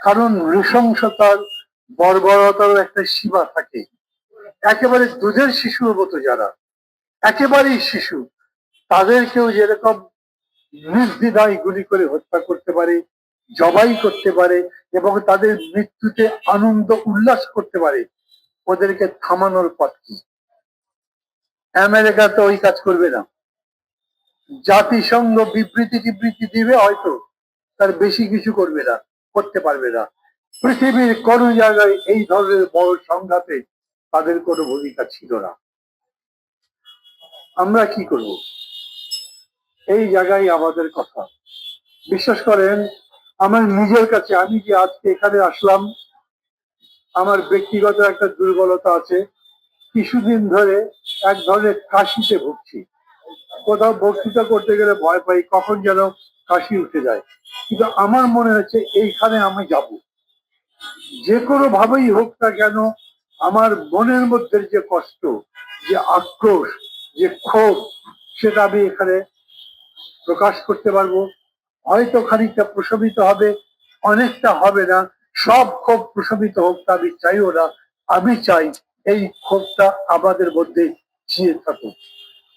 কারণ নৃশংসতার বর্বরতারও একটা সীমা থাকে। একেবারে দুধের শিশুর মতো যারা একেবারেই শিশু, তাদেরকেও যেরকম নির্দ্বিধায় গুলি করে হত্যা করতে পারে, জবাই করতে পারে এবং তাদের মৃত্যুতে আনন্দ উল্লাস করতে পারে, ওদেরকে থামানোর পথ কি? আমেরিকা তো ওই কাজ করবে না। জাতিসংঘ বিবৃতি টিবৃতি দিবে হয়তো, তার বেশি কিছু করবে না, করতে পারবে না। পৃথিবীর কোন জায়গায় এই ধরনের বড় সংঘাতে তাদের কোনো ভূমিকা ছিল না। আমরা কি করব? এই জায়গায় আমাদের কথা। বিশ্বাস করেন, আমার নিজের কাছে, আমি যে আজকে এখানে আসলাম, আমার ব্যক্তিগত একটা দুর্বলতা আছে। কিছুদিন ধরে এক ধরনের কাশিতে ভুগছি। কোথাও বক্তৃতা করতে গেলে ভয় পাই, কখন যেন কাশি উঠে যায়। কিন্তু আমার মনে হচ্ছে এইখানে আমি যাব, যে কোনো ভাবেই হোক না কেন, আমার মনের মধ্যে যে কষ্ট, যে আক্রোশ, যে ক্ষোভ, সেটা আমি এখানে প্রকাশ করতে পারবো। হয়তো খানিকটা প্রশমিত হবে, অনেকটা হবে না। সব ক্ষোভ প্রশমিত হোক তা আমি চাইও না। আমি চাই এই ক্ষোভটা আমাদের মধ্যে জিয়ে থাকুক।